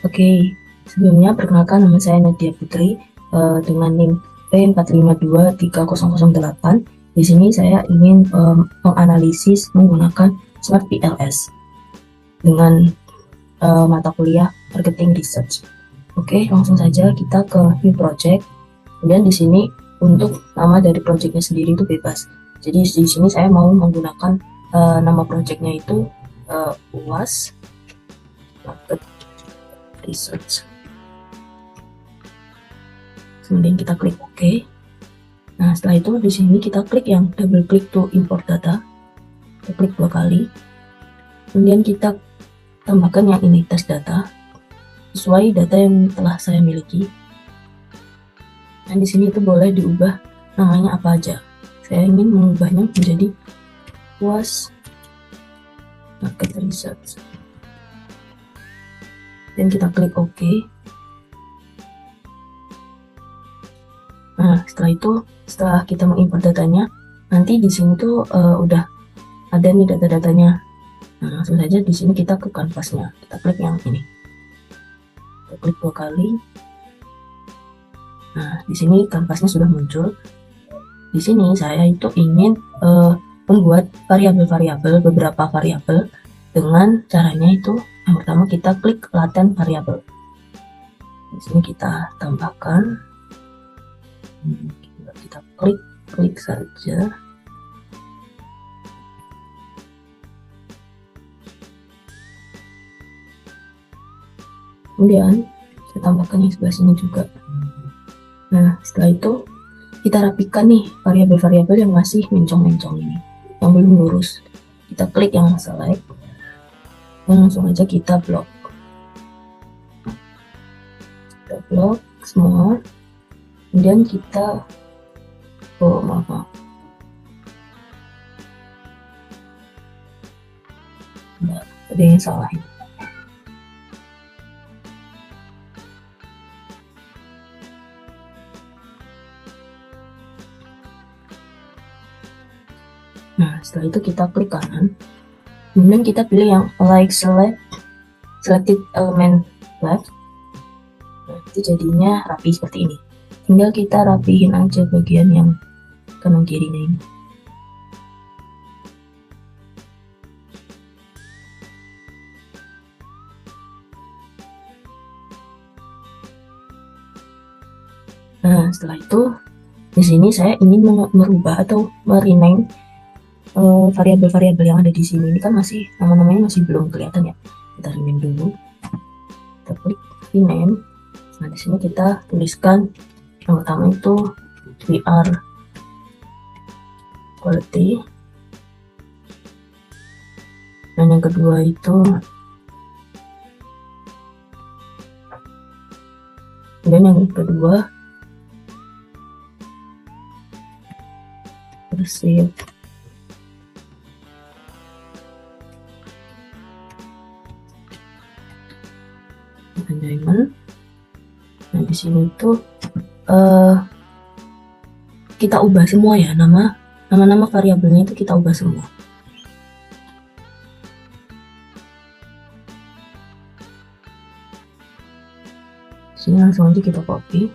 Oke, sebelumnya perkenalkan nama saya Nadia Putri dengan NIM P45230008. Di sini saya ingin menganalisis menggunakan Smart PLS dengan mata kuliah Marketing Research. Oke, langsung saja kita ke New Project. Kemudian di sini untuk nama dari projectnya sendiri itu bebas. Jadi di sini saya mau menggunakan nama projectnya itu UAS Market Research. Kemudian kita klik OK. Nah, setelah itu di sini kita klik yang double click to import data. Kita klik 2 kali. Kemudian kita tambahkan yang ini test data sesuai data yang telah saya miliki. Dan di sini itu boleh diubah namanya apa aja. Saya ingin mengubahnya menjadi UAS Market Research. Dan kita klik OK. Nah, setelah kita mengimport datanya, nanti di sini tuh udah ada nih data-datanya. Nah, langsung saja di sini kita ke kanvasnya. Kita klik yang ini. Kita klik 2 kali. Nah, di sini kanvasnya sudah muncul. Di sini saya itu ingin membuat variabel-variabel, beberapa variabel dengan caranya itu yang pertama kita klik latent variabel. Di sini kita tambahkan, kita klik saja. Kemudian kita tambahkan yang sebelah sini juga. Nah, setelah itu kita rapikan nih variabel-variabel yang masih mencong-mencong ini, yang belum lurus. Kita klik yang select dan langsung aja kita blok. Kita blok semua. Kemudian kita maaf. Nah, ada yang salah ini. Nah, setelah itu kita klik kanan. Kemudian kita pilih yang like selected element left. Nah, itu jadinya rapi seperti ini. Tinggal kita rapihin aja bagian yang kanan kirinya ini. Nah, setelah itu di sini saya ingin merubah atau merename variabel-variabel yang ada di sini. Ini kan masih nama-namanya masih belum kelihatan ya. Kita rename dulu. Kita klik rename. Nah, di sini kita tuliskan yang pertama itu VR quality. Dan yang kedua itu bersih. Diamond. Nah, di sini tuh kita ubah semua ya, nama-nama variabelnya itu kita ubah semua. Sini langsung aja kita copy.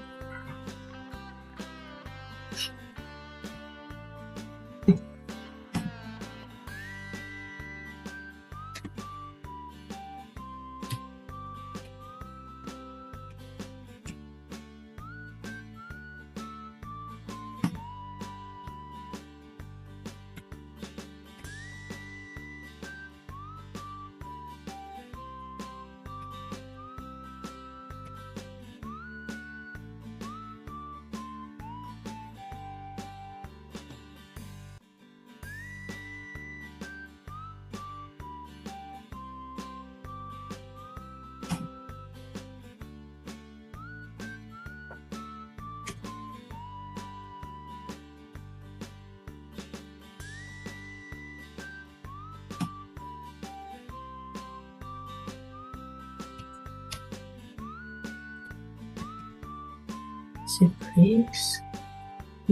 Citrix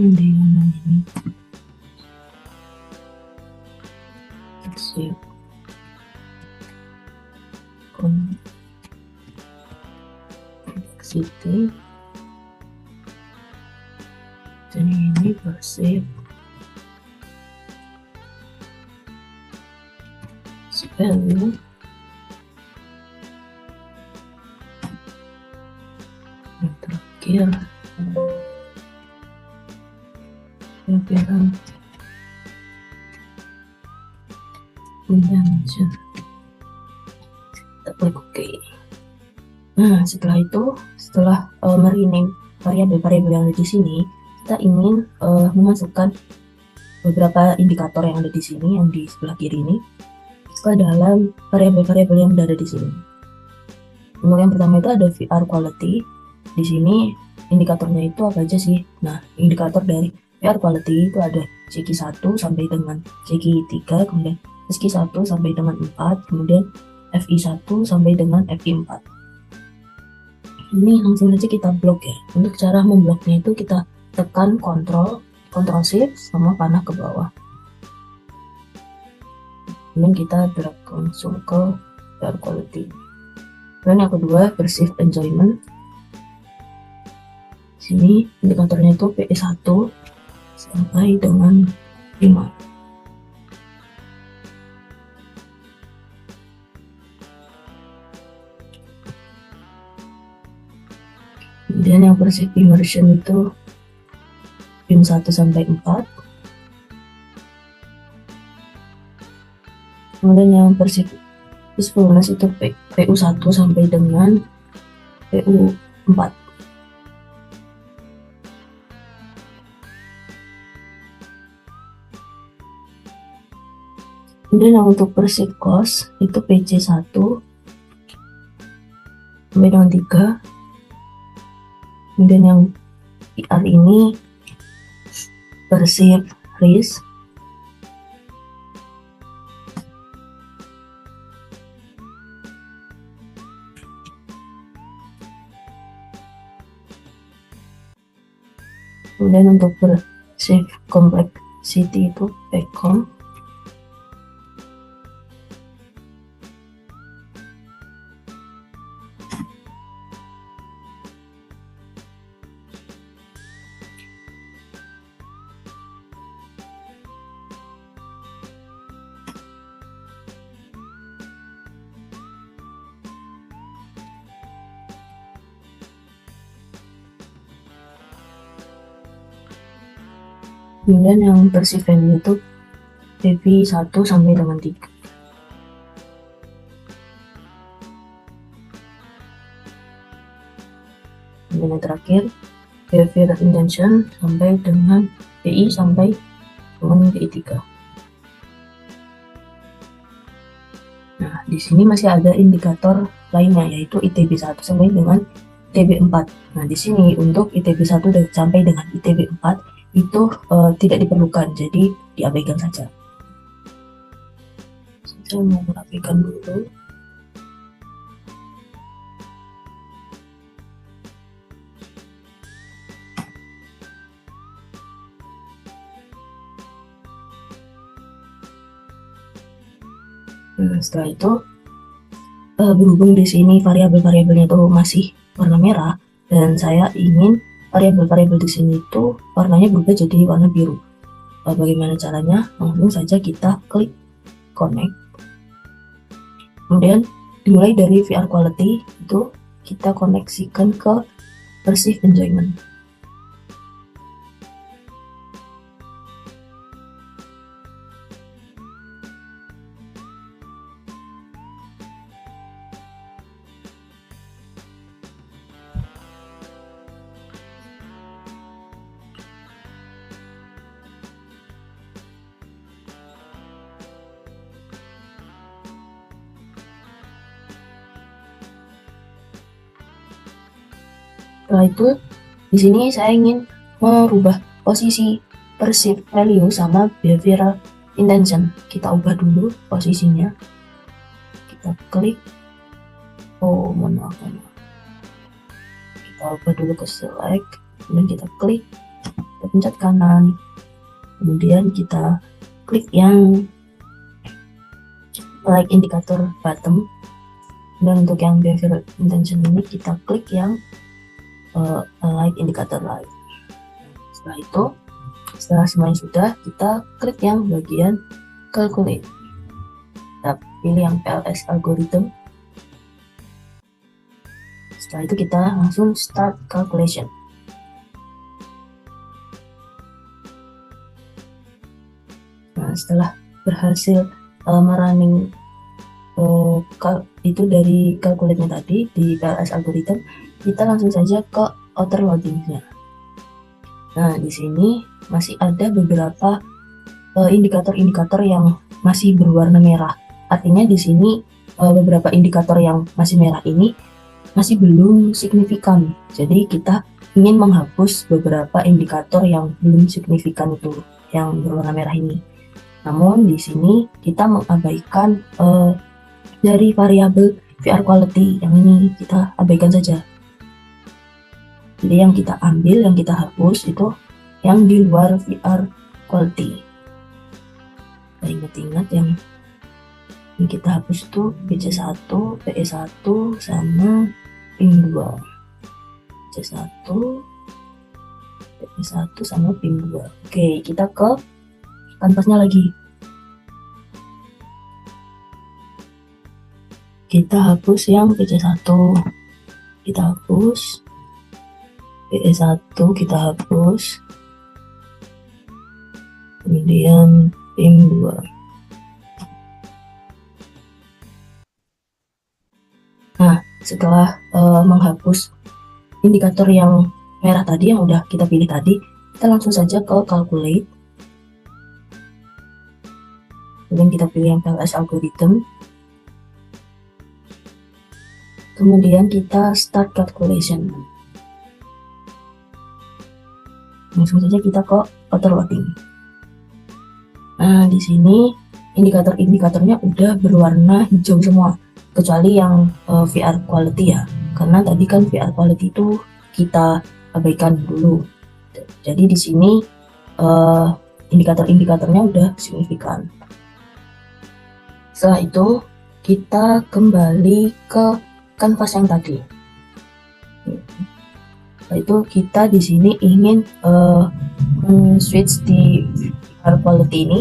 ini city, dan ini perceived value, yang terakhir appearance intention. Kita klik OK. Nah, setelah itu, setelah merename variabel-variabel yang ada di sini, kita ingin memasukkan beberapa indikator yang ada di sini, yang di sebelah kiri ini, ke dalam variabel-variabel yang ada di sini. Untuk yang pertama itu ada VR quality. Di sini indikatornya itu apa aja sih? Nah, indikator dari VR quality itu ada CQ1 sampai dengan CQ3, kemudian SQ1 sampai dengan 4, kemudian FI1 sampai dengan FI4. Ini langsung saja kita blok ya. Untuk cara membloknya itu kita tekan Ctrl Shift sama panah ke bawah. Kemudian kita drag langsung ke VR quality. Dan yang kedua, perceived enjoyment. Sini indikatornya itu PE1 sampai dengan 5. Kemudian yang perceived immersion itu PIM 1 sampai 4. Kemudian yang perceived usefulness itu PU1 sampai dengan PU4. Kemudian yang untuk perceived cost itu PC1 sampai dengan 3. Kemudian yang PR ini perceived risk kemudian untuk perceived complexity itu PCOM. Kemudian yang perceived value itu PV 1 sampai dengan 3. Kemudian yang terakhir behavior intention sampai dengan PI sampai dengan PI 3. Nah, di sini masih ada indikator lainnya yaitu ITB 1 sampai dengan ITB 4. Nah, di sini untuk ITB 1 sampai dengan ITB 4 itu tidak diperlukan, jadi diabaikan saja. Saya mau merapikan dulu. Setelah itu berhubung di sini variabel-variabelnya itu masih warna merah dan saya ingin variabel-variabel di sini itu warnanya berubah jadi warna biru. Bagaimana caranya? Langsung saja kita klik connect. Kemudian dimulai dari VR quality itu kita koneksikan ke perceived enjoyment. Setelah itu, di sini saya ingin merubah posisi perceived value sama behavioral intention. Kita ubah dulu posisinya. Kita klik. Oh, mohon maaf. Kita ubah dulu ke select. Kemudian kita klik. Kita pencet kanan. Kemudian kita klik yang like indikator bottom. Dan untuk yang behavioral intention ini kita klik yang light indicator light. Setelah itu, setelah semuanya sudah, kita klik yang bagian calculate. Kita pilih yang PLS algorithm. Setelah itu kita langsung start calculation. Nah, setelah berhasil merunning itu dari calculate-nya tadi di PLS algorithm, kita langsung saja ke outer loading-nya. Nah, di sini masih ada beberapa indikator-indikator yang masih berwarna merah. Artinya di sini beberapa indikator yang masih merah ini masih belum signifikan. Jadi kita ingin menghapus beberapa indikator yang belum signifikan itu, yang berwarna merah ini. Namun di sini kita mengabaikan dari variabel VR quality yang ini, kita abaikan saja. Jadi yang kita ambil, yang kita hapus itu yang di luar VR quality. Kita ingat-ingat yang kita hapus itu PC1, PE1 sama PIM2. PC1, PE1 sama PIM2. Oke, kita ke kanvasnya lagi. Kita hapus yang PC1, kita hapus PE1, kita hapus, kemudian PIM2. Nah, setelah menghapus indikator yang merah tadi yang udah kita pilih tadi, kita langsung saja ke calculate. Kemudian kita pilih yang PLS algorithm. Kemudian kita start calculation. Langsung saja kita ke auto loading. Nah, di sini indikator-indikatornya udah berwarna hijau semua, kecuali yang VR quality ya. Karena tadi kan VR quality itu kita abaikan dulu. Jadi di sini indikator-indikatornya udah signifikan. Setelah itu kita kembali ke kanvas yang tadi. Setelah itu kita di sini ingin switch di VR quality ini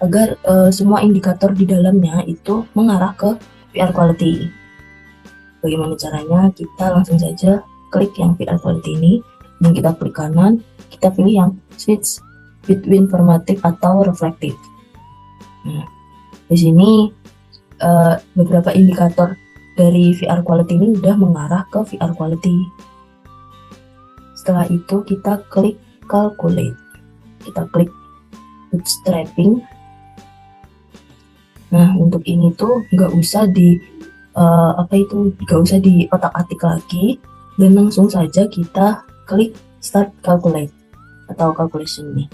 agar semua indikator di dalamnya itu mengarah ke VR quality. Bagaimana caranya? Kita langsung saja klik yang VR quality ini, dan kita klik kanan, kita pilih yang switch between formative atau reflective. Nah, di sini beberapa indikator dari VR quality ini udah mengarah ke VR quality. Setelah itu kita klik calculate, kita klik bootstrapping. Nah, untuk ini tuh nggak usah nggak usah di otak-atik lagi, dan langsung saja kita klik start calculate atau calculation nih.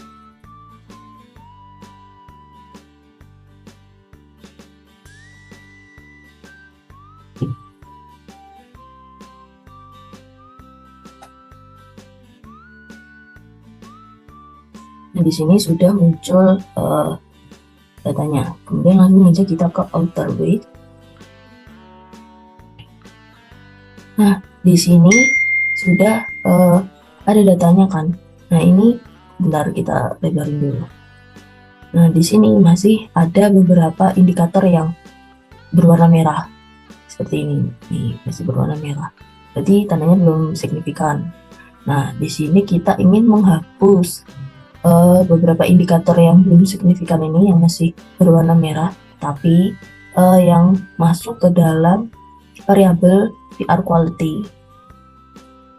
Nah, di sini sudah muncul datanya. Kemudian langsung aja kita ke outer weight. Nah, di sini sudah ada datanya kan. Nah, ini bentar kita lebarin dulu. Nah, di sini masih ada beberapa indikator yang berwarna merah. Seperti ini. Nih, masih berwarna merah. Jadi tandanya belum signifikan. Nah, di sini kita ingin menghapus beberapa indikator yang belum signifikan ini, yang masih berwarna merah, tapi yang masuk ke dalam variabel VR quality.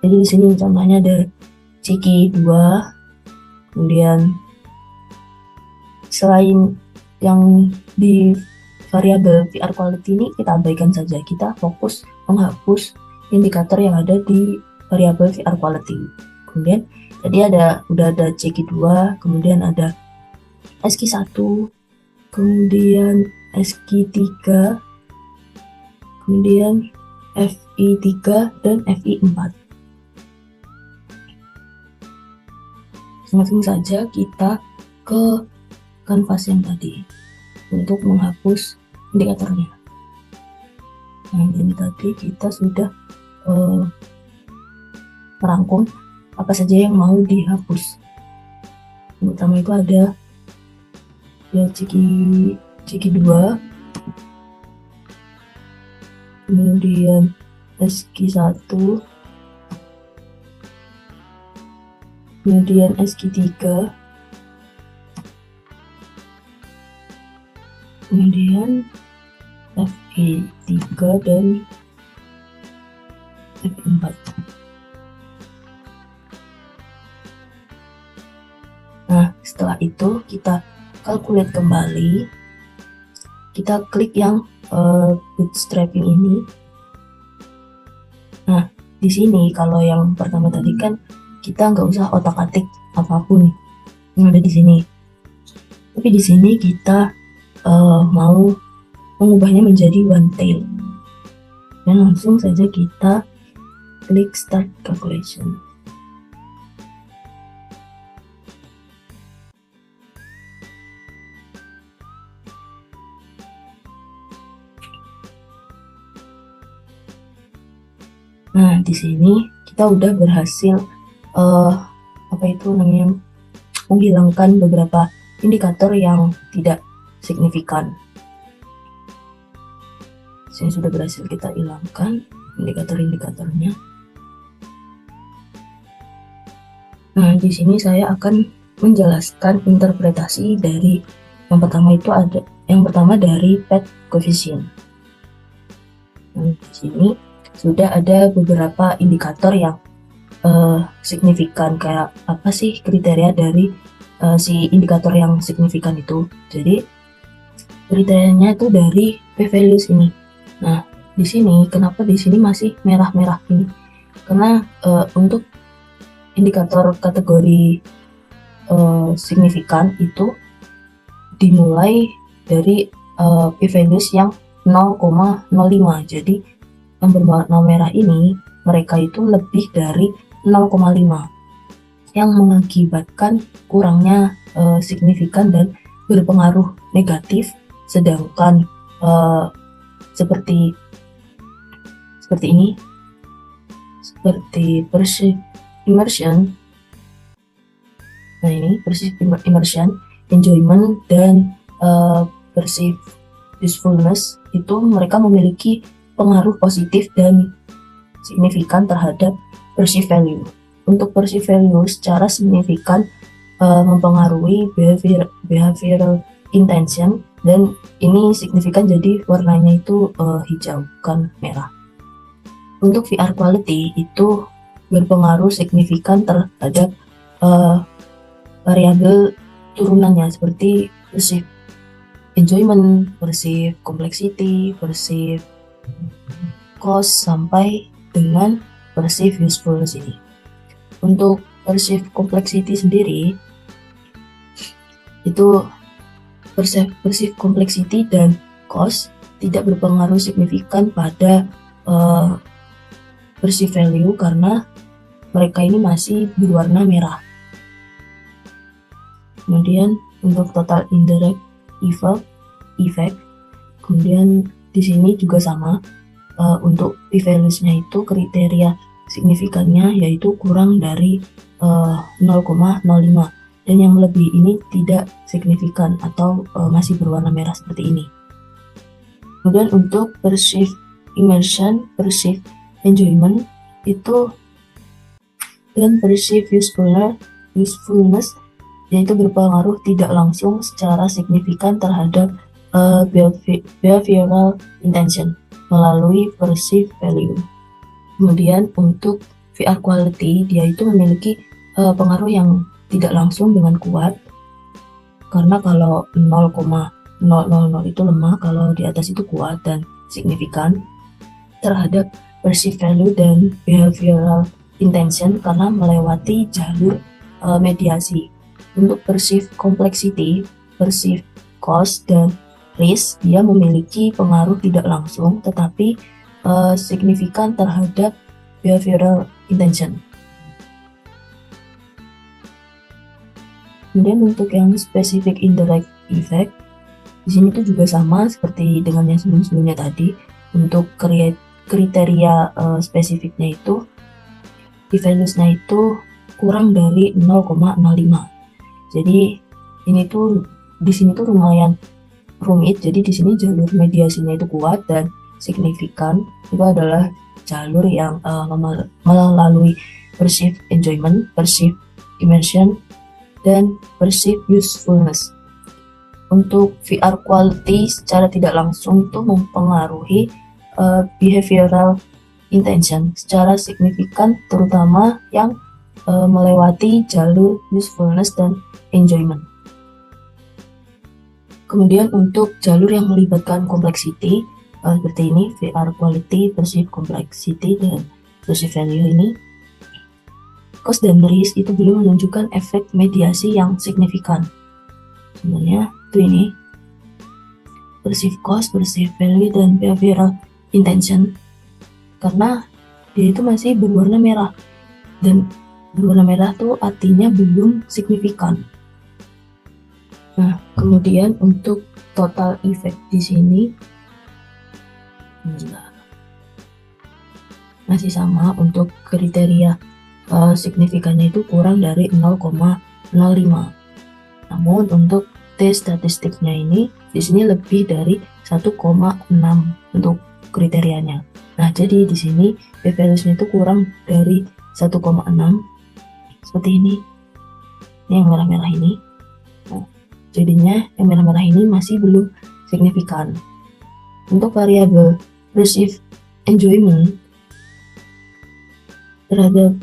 Jadi di sini contohnya ada CQ2, kemudian selain yang di variabel VR quality ini kita abaikan saja, kita fokus menghapus indikator yang ada di variabel VR quality. Kemudian tadi udah ada CQ2, kemudian ada SQ1, kemudian SQ3, kemudian FI3 dan FI4. Langsung saja kita ke kanvas yang tadi untuk menghapus indikatornya. Nah, ini tadi kita sudah merangkum apa saja yang mau dihapus. Yang pertama itu ada ya Ciki 2, kemudian SQ1, kemudian SQ3, kemudian FE3 dan FE4. Nah, setelah itu kita calculate kembali, kita klik yang bootstrapping ini. Nah, di sini kalau yang pertama tadi kan kita nggak usah otak-atik apapun yang ada di sini, tapi di sini kita mau mengubahnya menjadi one tail, dan langsung saja kita klik start calculation. Nah, di sini kita udah berhasil menghilangkan beberapa indikator yang tidak signifikan. Saya sudah berhasil kita hilangkan indikator-indikatornya. Nah, di sini saya akan menjelaskan interpretasi dari yang pertama dari path coefficient. Nah, di sini sudah ada beberapa indikator yang signifikan. Kayak apa sih kriteria dari si indikator yang signifikan itu? Jadi kriterianya itu dari p-values ini. Nah, di sini kenapa di sini masih merah-merah ini? Karena untuk indikator kategori signifikan itu dimulai dari p-values yang 0,05. Jadi yang berwarna merah ini mereka itu lebih dari 0,5, yang mengakibatkan kurangnya signifikan dan berpengaruh negatif. Sedangkan seperti ini, seperti perceived immersion, nah ini perceived immersion, enjoyment, dan perceived usefulness, itu mereka memiliki pengaruh positif dan signifikan terhadap perceived value. Untuk perceived value secara signifikan mempengaruhi behavioral intention, dan ini signifikan jadi warnanya itu hijau bukan merah. Untuk VR quality itu berpengaruh signifikan terhadap variabel turunannya seperti perceived enjoyment, perceived complexity, perceived cost, sampai dengan perceived usefulness ini. Untuk perceived complexity sendiri itu perceived complexity dan cost tidak berpengaruh signifikan pada perceived value karena mereka ini masih berwarna merah. Kemudian untuk total indirect effect, kemudian di sini juga sama. Untuk p-values-nya itu kriteria signifikannya yaitu kurang dari 0,05, dan yang lebih ini tidak signifikan atau masih berwarna merah seperti ini. Kemudian untuk perceived immersion, perceived enjoyment itu, dan perceived usefulness yaitu berpengaruh tidak langsung secara signifikan terhadap behavioral intention melalui perceived value. Kemudian untuk VR quality, dia itu memiliki pengaruh yang tidak langsung dengan kuat, karena kalau 0,000 itu lemah, kalau di atas itu kuat dan signifikan terhadap perceived value dan behavioral intention karena melewati jalur mediasi. Untuk perceived complexity, perceived cost, dan risk, dia memiliki pengaruh tidak langsung tetapi signifikan terhadap behavioral intention. Kemudian untuk yang specific indirect effect, di sini tuh juga sama seperti dengan yang sebelum-sebelumnya tadi. Untuk kriteria spesifiknya itu p-values-nya itu kurang dari 0,05. Jadi ini tuh di sini tuh lumayan rumit. Jadi di sini jalur mediasinya itu kuat dan signifikan. Itu adalah jalur yang melalui perceived enjoyment, perceived immersion, dan perceived usefulness. Untuk VR quality secara tidak langsung itu mempengaruhi behavioral intention secara signifikan, terutama yang melewati jalur usefulness dan enjoyment. Kemudian untuk jalur yang melibatkan complexity seperti ini, VR quality, perceived complexity, dan perceived value ini, cost dan risk itu belum menunjukkan efek mediasi yang signifikan. Sebenarnya itu ini perceived cost, perceived value, dan behavioral intention, karena dia itu masih berwarna merah, dan berwarna merah tuh artinya belum signifikan. Nah, kemudian untuk total effect di sini masih sama untuk kriteria signifikannya itu kurang dari 0,05. Namun untuk T statistiknya ini di sini lebih dari 1,6 untuk kriterianya. Nah, jadi di sini p-values-nya itu kurang dari 1,6 seperti ini. Ini yang merah-merah ini. Nah, jadinya yang merah-merah ini masih belum signifikan. Untuk variabel perceived enjoyment terhadap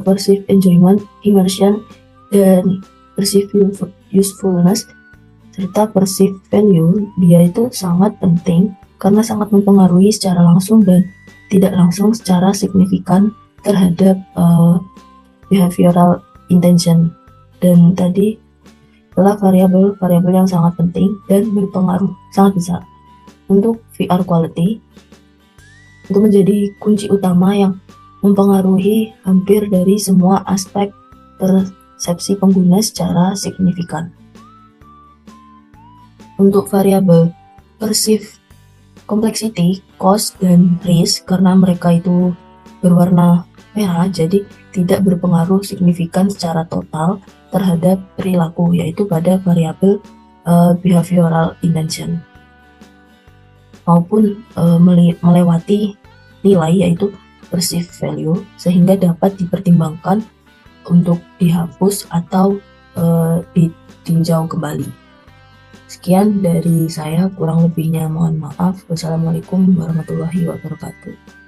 perceived enjoyment, immersion, dan perceived usefulness serta perceived value, dia itu sangat penting karena sangat mempengaruhi secara langsung dan tidak langsung secara signifikan terhadap behavioral intention. Dan tadi adalah variabel-variabel yang sangat penting dan berpengaruh sangat besar. Untuk VR quality itu menjadi kunci utama yang mempengaruhi hampir dari semua aspek persepsi pengguna secara signifikan. Untuk variabel perceived complexity, cost, dan risk, karena mereka itu berwarna merah, jadi tidak berpengaruh signifikan secara total terhadap perilaku, yaitu pada variabel behavioral intention maupun melewati nilai yaitu perceived value, sehingga dapat dipertimbangkan untuk dihapus atau ditinjau kembali. Sekian dari saya, kurang lebihnya mohon maaf. Wassalamualaikum warahmatullahi wabarakatuh.